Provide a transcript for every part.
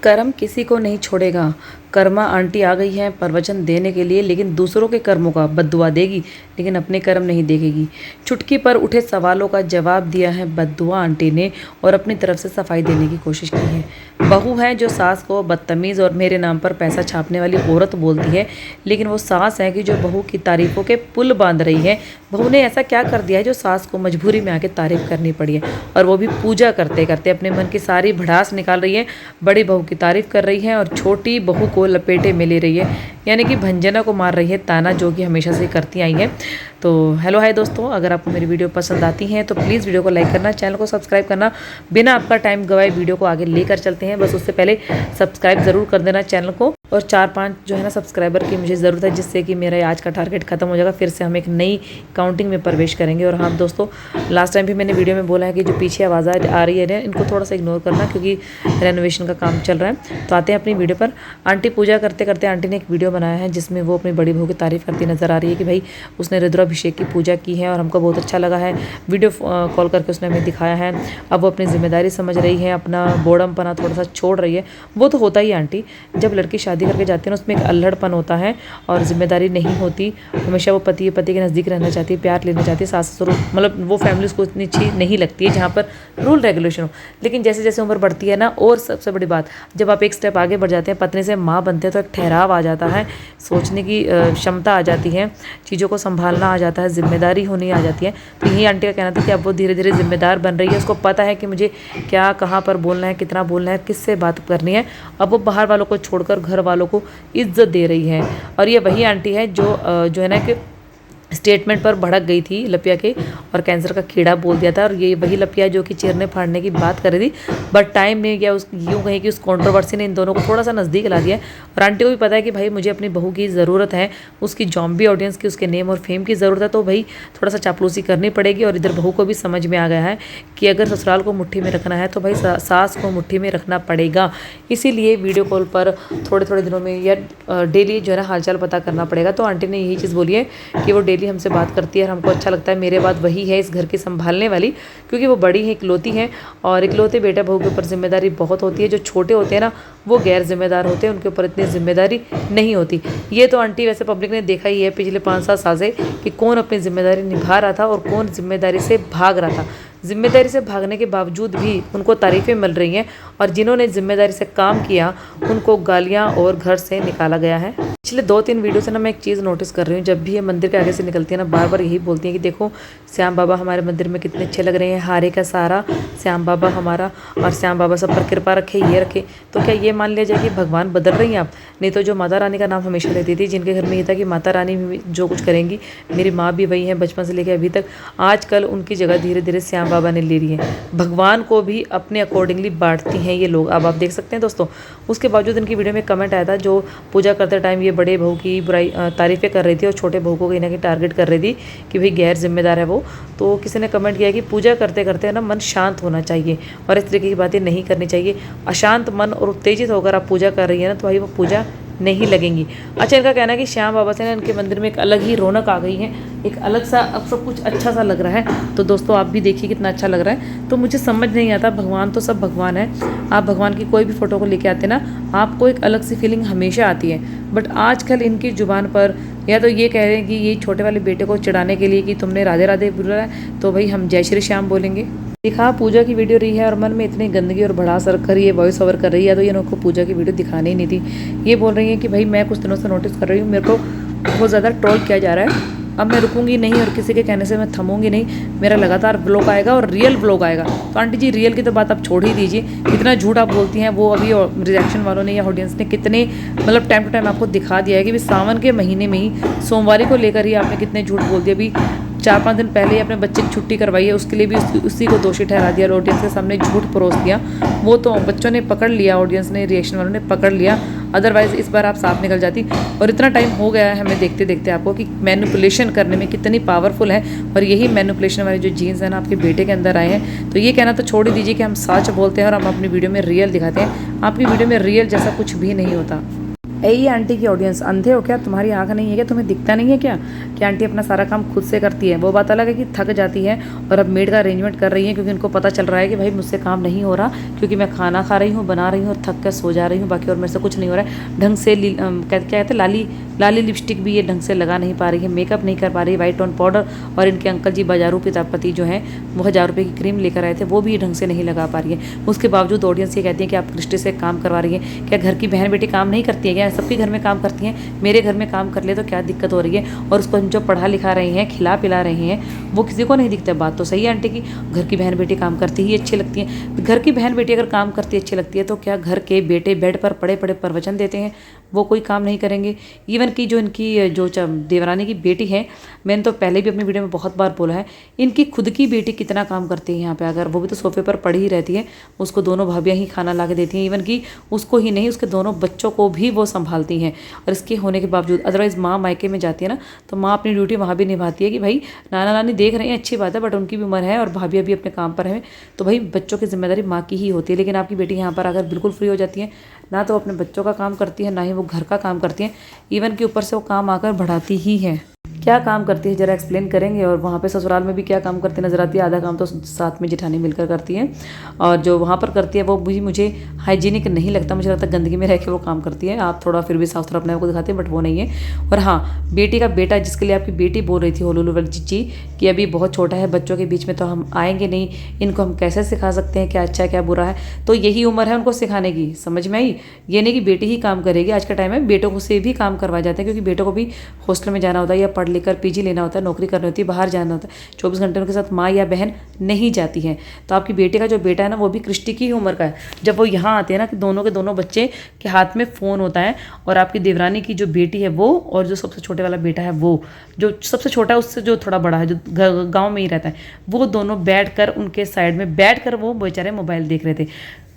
कर्म किसी को नहीं छोड़ेगा। कर्मा आंटी आ गई हैं प्रवचन देने के लिए, लेकिन दूसरों के कर्मों का बद्दुआ देगी, लेकिन अपने कर्म नहीं देखेगी। चुटकी पर उठे सवालों का जवाब दिया है बद्दुआ आंटी ने और अपनी तरफ से सफाई देने की कोशिश की है। बहू है जो सास को बदतमीज़ और मेरे नाम पर पैसा छापने वाली औरत बोलती है, लेकिन वो सास है कि जो बहू की तारीफों के पुल बांध रही है। बहू ने ऐसा क्या कर दिया है जो सास को मजबूरी में आके तारीफ करनी पड़ी है, और वो भी पूजा करते करते अपने मन की सारी भड़ास निकाल रही है। बड़ी बहू की तारीफ कर रही है और छोटी बहू को लपेटे में ले रही है, यानी कि भंजना को मार रही है ताना, जो कि हमेशा से करती आई है। तो हेलो हाय दोस्तों, अगर आपको मेरी वीडियो पसंद आती हैं तो प्लीज़ वीडियो को लाइक करना, चैनल को सब्सक्राइब करना। बिना आपका टाइम गवाए वीडियो को आगे लेकर चलते हैं। बस उससे पहले सब्सक्राइब ज़रूर कर देना चैनल को, और 4-5 जो है ना सब्सक्राइबर की मुझे ज़रूरत है, जिससे कि मेरा आज का टारगेट खत्म हो जाएगा। फिर से हम एक नई काउंटिंग में प्रवेश करेंगे। और हाँ दोस्तों, लास्ट टाइम भी मैंने वीडियो में बोला है कि जो पीछे आवाज़ आ रही है ना, इनको थोड़ा सा इग्नोर करना, क्योंकि रेनोवेशन का काम चल रहा है। तो आते हैं अपनी वीडियो पर। आंटी पूजा करते करते आंटी ने एक वीडियो बनाया है जिसमें वो अपनी बड़ी बहू की तारीफ करती नजर आ रही है कि भाई उसने रुद्राभिषेक की पूजा की है और हमको बहुत अच्छा लगा है। वीडियो कॉल करके उसने हमें दिखाया है। अब वो अपनी जिम्मेदारी समझ रही है, अपना बोड़मपना थोड़ा सा छोड़ रही है। वो तो होता ही आंटी, जब लड़की शादी करके जाती है ना, उसमें एक अल्हड़पन होता है और जिम्मेदारी नहीं होती। हमेशा वो पति के नज़दीक रहना चाहती है, प्यार लेना चाहती है। सास ससुर मतलब वो फैमिली उसको इतनी अच्छी नहीं लगती है जहाँ पर रूल रेगुलेशन हो। लेकिन जैसे जैसे उम्र बढ़ती है ना, और सबसे बड़ी बात, जब आप एक स्टेप आगे बढ़ जाते हैं, पत्नी से माँ बनते हैं, तो एक ठहराव आ जाता है, सोचने की क्षमता आ जाती है, चीज़ों को संभालना आ जाता है, जिम्मेदारी होनी आ जाती है। तो यही आंटी का कहना था कि अब वो धीरे धीरे जिम्मेदार बन रही है। उसको पता है कि मुझे क्या, कहाँ पर बोलना है, कितना बोलना है, किससे बात करनी है। अब वो बाहर वालों को छोड़कर घर वालों को इज्जत दे रही है। और ये वही आंटी है जो है ना कि स्टेटमेंट पर भड़क गई थी लपिया के, और कैंसर का कीड़ा बोल दिया था। और ये वही लपिया जो कि चीरने फाड़ने की बात कर रही थी, बट टाइम ने या उस यूँ कहीं कि उस कंट्रोवर्सी ने इन दोनों को थोड़ा सा नज़दीक ला दिया। और आंटी को भी पता है कि भाई मुझे अपनी बहू की ज़रूरत है, उसकी जॉम्बी ऑडियंस की, उसके नेम और फेम की ज़रूरत है। तो भाई थोड़ा सा चापलूसी करनी पड़ेगी। और इधर बहू को भी समझ में आ गया है कि अगर ससुराल को मुट्ठी में रखना है तो भाई सास को मुट्ठी में रखना पड़ेगा। इसीलिए वीडियो कॉल पर थोड़े थोड़े दिनों में या डेली जो है ना हालचाल पता करना पड़ेगा। तो आंटी ने यही चीज़ बोली है कि वो डेली हमसे बात करती है और हमको अच्छा लगता है। मेरे बाद वही है इस घर की संभालने वाली, क्योंकि वो बड़ी है, इकलौती है, और इकलौते बेटा बहू के ऊपर जिम्मेदारी बहुत होती है। जो छोटे होते हैं ना, वो गैर जिम्मेदार होते हैं, उनके ऊपर इतनी जिम्मेदारी नहीं होती। ये तो आंटी वैसे पब्लिक ने देखा ही है पिछले 5-7 साल से कि कौन अपनी जिम्मेदारी निभा रहा था और कौन जिम्मेदारी से भाग रहा था। जिम्मेदारी से भागने के बावजूद भी उनको तारीफ़ें मिल रही हैं, और जिन्होंने जिम्मेदारी से काम किया उनको गालियां और घर से निकाला गया है। पिछले 2-3 वीडियो से ना मैं एक चीज़ नोटिस कर रही हूँ, जब भी ये मंदिर के आगे से निकलती है ना, बार बार यही बोलती हैं कि देखो श्याम बाबा हमारे मंदिर में कितने अच्छे लग रहे हैं, हारे का सहारा श्याम बाबा हमारा, और श्याम बाबा सब पर कृपा रखे, ये रखे। तो क्या ये मान लिया जाए कि भगवान बदल रही हैं आप? नहीं तो जो माता रानी का नाम हमेशा लेती थी, जिनके घर में ये था कि माता रानी भी जो कुछ करेंगी, मेरी माँ भी वही है बचपन से लेकर अभी तक, आजकल उनकी जगह धीरे धीरे श्याम बाबा ने ले रही है। भगवान को भी अपने अकॉर्डिंगली बांटती हैं ये लोग। अब आप देख सकते हैं दोस्तों, उसके बावजूद इनकी वीडियो में कमेंट आया था, जो पूजा करते टाइम ये बड़े बहू की बुराई तारीफ़ें कर रही थी और छोटे बहू को कहीं ना कहीं टारगेट कर रही थी कि भाई गैर जिम्मेदार है वो। तो किसी ने कमेंट किया कि पूजा करते करते ना मन शांत होना चाहिए और इस तरीके की बातें नहीं करनी चाहिए। अशांत मन और उत्तेजित होकर आप पूजा कर रही है ना, तो भाई वो पूजा नहीं लगेंगी। अच्छा, इनका कहना है कि श्याम बाबा से ना इनके मंदिर में एक अलग ही रौनक आ गई है, एक अलग सा अब सब कुछ अच्छा सा लग रहा है। तो दोस्तों आप भी देखिए कितना अच्छा लग रहा है। तो मुझे समझ नहीं आता, भगवान तो सब भगवान है, आप भगवान की कोई भी फ़ोटो को लेके आते ना, आपको एक अलग सी फीलिंग हमेशा आती है। बट आजकल इनकी ज़ुबान पर या तो ये कह रहे हैं कि ये छोटे वाले बेटे को चिढ़ाने के लिए कि तुमने राधे राधे बोला है, तो भाई हम जय श्री श्याम बोलेंगे। दिखा पूजा की वीडियो रही है और मन में इतनी गंदगी और भड़ास रख कर ये वॉइस ओवर कर रही है, तो ये इनको पूजा की वीडियो दिखानी ही नहीं थी। ये बोल रही है कि भाई मैं कुछ दिनों से नोटिस कर रही हूँ, मेरे को बहुत ज़्यादा ट्रोल किया जा रहा है, अब मैं रुकूंगी नहीं और किसी के कहने से मैं थमूंगी नहीं, मेरा लगातार व्लॉग आएगा और रियल व्लॉग आएगा। तो आंटी जी रियल की तो बात आप छोड़ ही दीजिए, कितना झूठ आप बोलती हैं वो अभी रिएक्शन वालों ने या ऑडियंस ने कितने मतलब टाइम टू टाइम आपको दिखा दिया है कि सावन के महीने में ही सोमवारी को लेकर ही आपने कितने झूठ बोल दिया। अभी 4-5 दिन पहले ही अपने बच्चे की छुट्टी करवाई है, उसके लिए भी उसी को दोषी ठहरा दिया और ऑडियंस के सामने झूठ परोस दिया। वो तो बच्चों ने पकड़ लिया, ऑडियंस ने, रिएक्शन वालों ने पकड़ लिया, अदरवाइज़ इस बार आप साफ निकल जाती। और इतना टाइम हो गया है हमें देखते देखते आपको कि मैनिपुलेशन करने में कितनी पावरफुल है, और यही मैनिपुलेशन वाले जो जीन्स हैं ना आपके बेटे के अंदर आए हैं। तो ये कहना तो छोड़ ही दीजिए कि हम सच बोलते हैं और हम अपनी वीडियो में रियल दिखाते हैं। आपकी वीडियो में रियल जैसा कुछ भी नहीं होता। यही आंटी की ऑडियंस, अंधे हो क्या? तुम्हारी आंख नहीं है क्या? तुम्हें दिखता नहीं है क्या कि आंटी अपना सारा काम खुद से करती है? वो बात अलग है कि थक जाती है और अब मेड का अरेंजमेंट कर रही है, क्योंकि उनको पता चल रहा है कि भाई मुझसे काम नहीं हो रहा, क्योंकि मैं खाना खा रही हूँ, बना रही हूँ और थक कर सो जा रही हूँ, बाकी और मेरे से कुछ नहीं हो रहा है ढंग से। क्या कहते हैं, लाली लाली लिपस्टिक भी ये ढंग से लगा नहीं पा रही है, मेकअप नहीं कर पा रही है, वाइट टोन पाउडर, और इनके अंकल जी बाजारू पितापति जो हैं वो 1000 रुपये की क्रीम लेकर आए थे, वो भी ढंग से नहीं लगा पा रही है। उसके बावजूद ऑडियंस ये कहती है कि आप कृष्टि से काम करवा रही है, क्या घर की बहन बेटी काम नहीं करती है क्या? सबके घर में काम करती हैं, मेरे घर में काम कर ले तो क्या दिक्कत हो रही है? और उसको हम जो पढ़ा लिखा रहे हैं, खिला पिला रहे हैं, वो किसी को नहीं दिखता। बात तो सही है आंटी की, घर की बहन बेटी काम करती ही अच्छी लगती है। घर की बहन बेटी अगर काम करती अच्छी लगती है तो क्या घर के बेटे बेड पर पड़े पड़े प्रवचन देते हैं, वो कोई काम नहीं करेंगे? इवन की जो इनकी जो देवरानी की बेटी है, मैंने तो पहले भी अपनी वीडियो में बहुत बार बोला है, इनकी खुद की बेटी कितना काम करती है यहाँ पे, अगर वो भी तो सोफे पर पड़ी ही रहती है, उसको दोनों भाभियाँ ही खाना ला के देती हैं, इवन कि उसको ही नहीं, उसके दोनों बच्चों को भी वो संभालती हैं। और इसके होने के बावजूद अदरवाइज़ माँ मायके में जाती है ना, तो माँ अपनी ड्यूटी वहाँ भी निभाती है कि भाई नाना नानी देख रहे हैं, अच्छी बात है, बट उनकी भी उम्र है और भाभियाँ भी अपने काम पर हैं, तो भाई बच्चों की जिम्मेदारी माँ की ही होती है। लेकिन आपकी बेटी यहाँ पर अगर बिल्कुल फ्री हो जाती है, ना तो अपने बच्चों का काम करती है, ना ही वो घर का काम करती है, इवन के ऊपर से वो काम आकर बढ़ाती ही है। क्या काम करती है ज़रा एक्सप्लेन करेंगे? और वहाँ पे ससुराल में भी क्या काम करती नजर आती है? आधा काम तो साथ में जेठानी मिलकर करती है, और जो वहाँ पर करती है वो भी मुझे हाइजीनिक नहीं लगता, मुझे लगता है गंदगी में रह के वो काम करती है। आप थोड़ा फिर भी साफ सुथरा अपने आप को दिखाते हैं, बट वो नहीं है। और हाँ, बेटी का बेटा जिसके लिए आपकी बेटी बोल रही थी होलूलू वाली चीची कि अभी बहुत छोटा है, बच्चों के बीच में तो हम आएंगे नहीं, इनको हम कैसे सिखा सकते हैं क्या अच्छा है क्या बुरा है? तो यही उम्र है उनको सिखाने की, समझ में आई? ये नहीं कि बेटी ही काम करेगी, आज का टाइम है बेटों को से भी काम करवाए जाते हैं, क्योंकि बेटों को भी हॉस्टल में जाना होता है, या पढ़ लिख कर पीजी लेना होता है, नौकरी करनी होती है, बाहर जाना होता है, 24 घंटे उनके साथ माँ या बहन नहीं जाती है। तो आपकी बेटे का जो बेटा है ना, वो भी कृष्टि की ही उम्र का है। जब वो यहाँ आते हैं ना, कि दोनों के दोनों बच्चे के हाथ में फ़ोन होता है, और आपकी देवरानी की जो बेटी है वो, और जो सबसे छोटे वाला बेटा है वो, जो सबसे छोटा है उससे जो थोड़ा बड़ा है, जो गाँव में ही रहता है, वो दोनों बैठ कर उनके साइड में बैठ कर वो बेचारे मोबाइल देख रहे थे।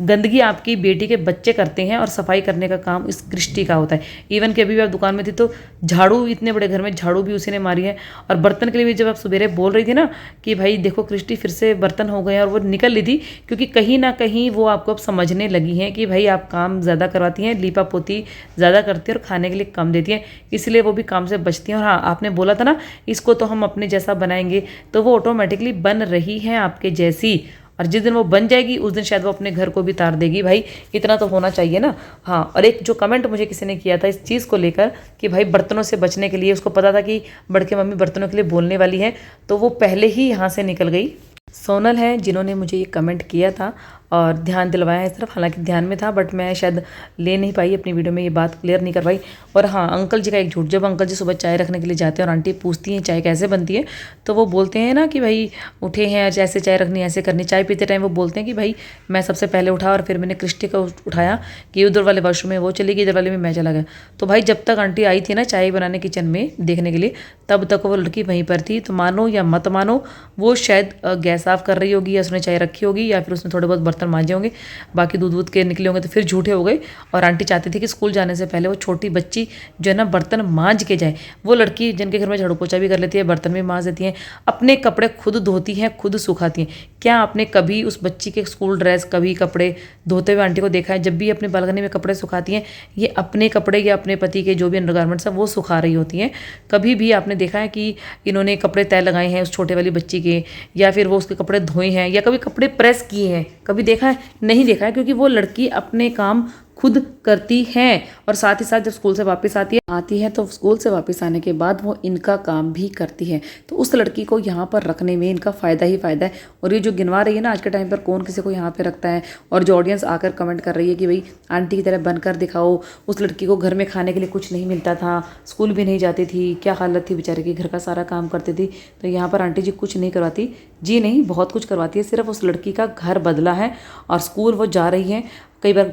गंदगी आपकी बेटी के बच्चे करते हैं, और सफाई करने का काम इस कृष्टि का होता है। इवन कि अभी भी आप दुकान में थी तो झाड़ू, इतने बड़े घर में झाड़ू भी उसी ने मारी है। और बर्तन के लिए भी जब आप सवेरे बोल रही थी ना कि भाई देखो कृष्टि फिर से बर्तन हो गए, और वो निकल ली थी, क्योंकि कहीं ना कहीं वो आपको अब समझने लगी हैं कि भाई आप काम ज़्यादा करवाती हैं, लीपा पोती ज़्यादा करती हैं और खाने के लिए कम देती हैं, इसलिए वो भी काम से बचती हैं। और हाँ, आपने बोला था ना इसको तो हम अपने जैसा बनाएंगे, तो वो ऑटोमेटिकली बन रही है आपके जैसी, और जिस दिन वो बन जाएगी उस दिन शायद वो अपने घर को भी तार देगी। भाई इतना तो होना चाहिए ना। हाँ, और एक जो कमेंट मुझे किसी ने किया था इस चीज़ को लेकर कि भाई बर्तनों से बचने के लिए, उसको पता था कि बड़के मम्मी बर्तनों के लिए बोलने वाली है, तो वो पहले ही यहाँ से निकल गई। सोनल है जिन्होंने मुझे ये कमेंट किया था और ध्यान दिलवाया इस तरफ, हालांकि ध्यान में था बट मैं शायद ले नहीं पाई, अपनी वीडियो में ये बात क्लियर नहीं कर पाई। और हाँ, अंकल जी का एक झूठ, जब अंकल जी सुबह चाय रखने के लिए जाते हैं और आंटी पूछती हैं चाय कैसे बनती है, तो वो बोलते हैं ना कि भाई उठे हैं आज ऐसे चाय रखनी ऐसे करनी, चाय पीते टाइम वो बोलते हैं कि भाई मैं सबसे पहले उठा और फिर मैंने कृष्टि को उठाया कि उधर वाले वॉशरूम में वो चली गई, इधर वाले में मैं चला गया। तो भाई जब तक आंटी आई थी ना चाय बनाने किचन में देखने के लिए, तब तक वो लड़की वहीं पर थी। तो मानो या मत मानो, वो शायद गैस साफ कर रही होगी, या उसने चाय रखी होगी, या फिर उसने थोड़े बहुत बर्तन मांजे होंगे, बाकी दूध दूध के निकले होंगे, तो फिर झूठे हो गए। और आंटी चाहती थी कि स्कूल जाने से पहले वो छोटी बच्ची जो है ना बर्तन मांज के जाए। वो लड़की जिनके घर में झाड़ू पोछा भी कर लेती है, बर्तन भी मांज देती हैं, अपने कपड़े खुद धोती हैं, खुद सुखाती हैं। क्या आपने कभी उस बच्ची के स्कूल ड्रेस, कभी कपड़े धोते हुए आंटी को देखा है? जब भी अपने बालकनी में कपड़े सुखाती हैं, ये अपने कपड़े या अपने पति के जो भी अंडरगारमेंट्स हैं वो सुखा रही होती हैं। कभी भी आपने देखा है कि इन्होंने कपड़े तय लगाए हैं उस छोटे वाली बच्ची के, या फिर वो उसके कपड़े धोए हैं, या कभी कपड़े प्रेस किए हैं? कभी देखा है? नहीं देखा है, क्योंकि वो लड़की अपने काम खुद करती हैं। और साथ ही साथ जब स्कूल से वापस आती है तो स्कूल से वापस आने के बाद वो इनका काम भी करती है। तो उस लड़की को यहाँ पर रखने में इनका फ़ायदा ही फ़ायदा है। और ये जो गिनवा रही है ना, आज के टाइम पर कौन किसी को यहाँ पे रखता है? और जो ऑडियंस आकर कमेंट कर रही है कि भाई आंटी की तरह बनकर दिखाओ, उस लड़की को घर में खाने के लिए कुछ नहीं मिलता था, स्कूल भी नहीं जाती थी, क्या हालत थी बेचारे की, घर का सारा काम करती थी। तो यहाँ पर आंटी जी कुछ नहीं करवाती जी, नहीं बहुत कुछ करवाती है। सिर्फ उस लड़की का घर बदला है और स्कूल वो जा रही है, कई बार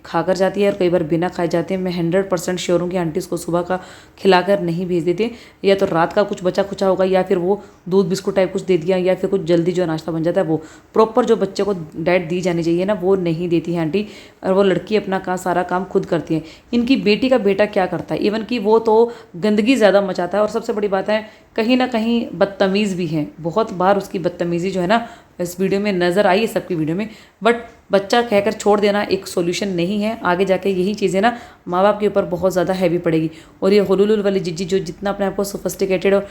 खाकर जाती है और कई बार बिना खाए जाती है। मैं 100% श्योर हूँ कि आंटी इसको सुबह का खिलाकर नहीं भेज देती, या तो रात का कुछ बचा खुचा होगा, या फिर वो दूध बिस्कुट टाइप कुछ दे दिया, या फिर कुछ जल्दी जो नाश्ता बन जाता है वो प्रॉपर जो बच्चे को डाइट दी जानी चाहिए ना, वो नहीं देती है आंटी। और वो लड़की अपना सारा काम खुद करती है। इनकी बेटी का बेटा क्या करता है? इवन कि वो तो गंदगी ज़्यादा मचाता है, और सबसे बड़ी बात है कहीं ना कहीं बदतमीज़ भी है। बहुत बार उसकी बदतमीज़ी जो है ना इस वीडियो में नज़र आई है सबकी वीडियो में, बट बच्चा कहकर छोड़ देना एक सॉल्यूशन नहीं है। आगे जाके यही चीज़ें ना माँ बाप के ऊपर बहुत ज़्यादा हैवी पड़ेगी। और ये हुलुलुल वाली जिज्जी जो जितना अपने आप को सोफिस्टिकेटेड और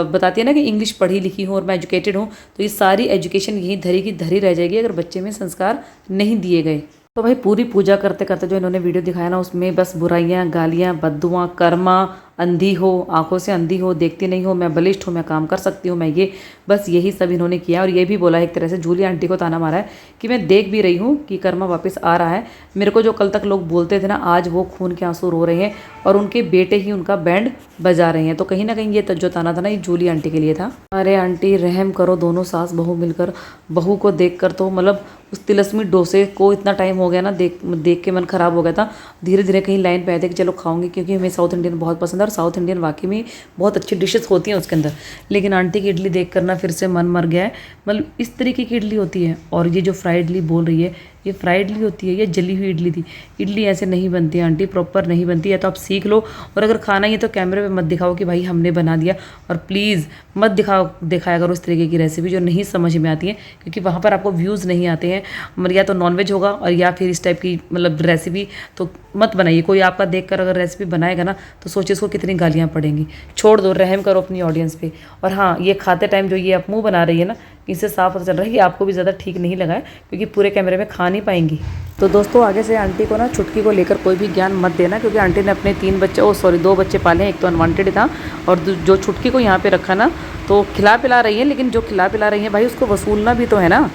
बताती है ना कि इंग्लिश पढ़ी लिखी हूँ और मैं एजुकेटेड हूँ, तो ये सारी एजुकेशन यही धरी की धरी रह जाएगी अगर बच्चे में संस्कार नहीं दिए गए। तो भाई पूरी पूजा करते करते जो इन्होंने वीडियो दिखाया ना, उसमें बस बुराइयाँ, गालियाँ, बद्दुआं, कर्मा, अंधी हो, आंखों से अंधी हो, देखती नहीं हो, मैं बलिष्ठ हूँ, मैं काम कर सकती हूँ, मैं ये, बस यही सब इन्होंने किया। और ये भी बोला एक तरह से जूली आंटी को ताना मारा है कि मैं देख भी रही हूँ कि कर्मा वापस आ रहा है। मेरे को जो कल तक लोग बोलते थे ना, आज वो खून के आंसू रो रहे हैं और उनके बेटे ही उनका बैंड बजा रहे हैं। तो कहीं ना कहीं ये जो ताना था ना, ये जूली आंटी के लिए था। अरे आंटी रहम करो, दोनों सास बहू मिलकर, बहू को देख कर तो मतलब उस तिलस्मी डोसे को इतना टाइम हो गया ना, देख के मन खराब हो गया था। धीरे धीरे कहीं लाइन पे आए थे कि चलो खाऊंगी, क्योंकि हमें साउथ इंडियन बहुत पसंद है और साउथ इंडियन वाकई में बहुत अच्छी डिशेस होती हैं उसके अंदर। लेकिन आंटी की इडली देख कर ना फिर से मन मर गया है। मतलब इस तरीके की इडली होती है। और ये जो फ्राइड इडली बोल रही है, ये फ्राइड इडली होती है, ये जली हुई इडली थी। इडली ऐसे नहीं बनती आंटी, प्रॉपर नहीं बनती है। तो आप सीख लो, और अगर खाना ही है तो कैमरे पे मत दिखाओ कि भाई हमने बना दिया। और प्लीज़ मत दिखाया करो इस तरीके की रेसिपी जो नहीं समझ में आती है, क्योंकि वहाँ पर आपको व्यूज़ नहीं आते हैं। मतलब या तो नॉनवेज होगा और या फिर इस टाइप की मतलब रेसिपी तो मत बनाइए। कोई आपका देखकर अगर रेसिपी बनाएगा ना, तो सोचिए उसको कितनी गालियाँ पड़ेंगी। छोड़ दो, रहम करो अपनी ऑडियंस पे। और हाँ, ये खाते टाइम जो ये आप मुँह बना रही है ना, इससे साफ पता चल रहा है कि आपको भी ज़्यादा ठीक नहीं लगा है, क्योंकि पूरे कैमरे में खा नहीं पाएंगी। तो दोस्तों आगे से आंटी को ना छुटकी को लेकर कोई भी ज्ञान मत देना, क्योंकि आंटी ने अपने 2 बच्चे पाले हैं। एक तो अनवांटेड था, और जो छुटकी को यहाँ पे रखा ना, तो खिला पिला रही है। लेकिन जो खिला पिला रही है भाई, उसको वसूलना भी तो है ना,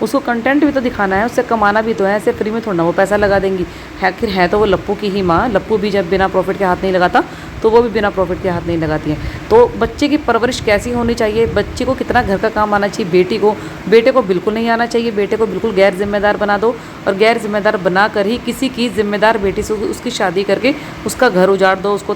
उसको कंटेंट भी तो दिखाना है, उससे कमाना भी तो है। ऐसे फ्री में थोड़ा वो पैसा लगा देंगी। आखिर है तो वो लप्पू की ही माँ। लप्पू भी जब बिना प्रॉफिट के हाथ नहीं लगाता, तो वो भी बिना प्रॉफिट के हाथ नहीं लगाती हैं। तो बच्चे की परवरिश कैसी होनी चाहिए, बच्चे को कितना घर का काम आना चाहिए, बेटे को बिल्कुल नहीं आना चाहिए। बेटे को बिल्कुल गैर जिम्मेदार बना दो, और गैर जिम्मेदार बनाकर ही किसी की जिम्मेदार बेटी से उसकी शादी करके उसका घर उजाड़ दो, उसको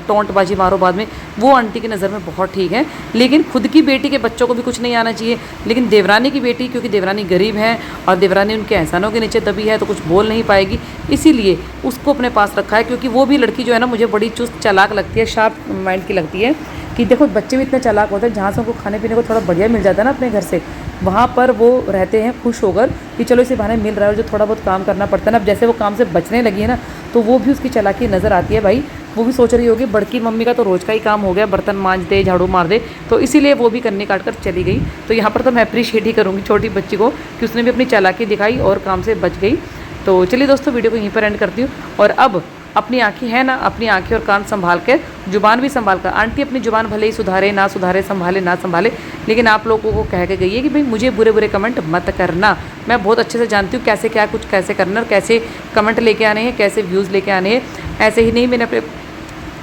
टोंटबाजी मारो बाद में। वो आंटी की नज़र में बहुत ठीक है। लेकिन खुद की बेटी के बच्चों को भी कुछ नहीं आना चाहिए। लेकिन देवरानी की बेटी, क्योंकि देवरानी गरीब है और देवरानी उनके एहसानों के नीचे दबी है, तो कुछ बोल नहीं पाएगी, इसीलिए उसको अपने पास रखा है। क्योंकि वो भी लड़की जो है ना, मुझे बड़ी चुस्त चालाक लगती है, शार्प माइंड की लगती है। कि देखो बच्चे भी इतने चालाक होते हैं, जहाँ से उनको खाने पीने को थोड़ा बढ़िया मिल जाता है ना अपने घर से, वहाँ पर वो रहते हैं खुश होकर कि चलो इसे बहाने मिल रहा है। और जो थोड़ा बहुत काम करना पड़ता है ना, अब जैसे वो काम से बचने लगी है ना, तो वो भी उसकी चालाकी नज़र आती है भाई। वो भी सोच रही होगी बड़की मम्मी का तो रोज़ का ही काम हो गया, बर्तन मांज दे, झाड़ू मार दे, तो इसीलिए वो भी करने काट कर चली गई। तो यहाँ पर तो मैं अप्रिशिएट ही करूँगी छोटी बच्ची को कि उसने भी अपनी चालाकी दिखाई और काम से बच गई। तो चलिए दोस्तों, वीडियो को यहीं पर एंड करती हूँ। और अब अपनी आँखें हैं ना, अपनी आँखें और कान संभाल कर, जुबान भी संभाल कर। आंटी अपनी जुबान भले ही सुधारे ना सुधारे, संभाले ना संभाले, लेकिन आप लोगों को कह के गई है कि भाई मुझे बुरे बुरे कमेंट मत करना। मैं बहुत अच्छे से जानती हूँ कैसे क्या कुछ कैसे करना और कैसे कमेंट लेके आने हैं, कैसे व्यूज़ लेके आने हैं। ऐसे ही नहीं, मैंने अपने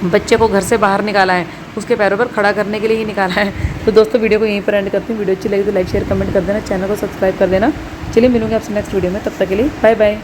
बच्चे को घर से बाहर निकाला है, उसके पैरों पर खड़ा करने के लिए ही निकाला है। तो दोस्तों वीडियो को यहीं पर एंड करती हूँ। वीडियो अच्छी लगी तो लाइक शेयर कमेंट कर देना, चैनल को सब्सक्राइब कर देना। चलिए मिलूंगी आपसे नेक्स्ट वीडियो में, तब तक के लिए बाय बाय।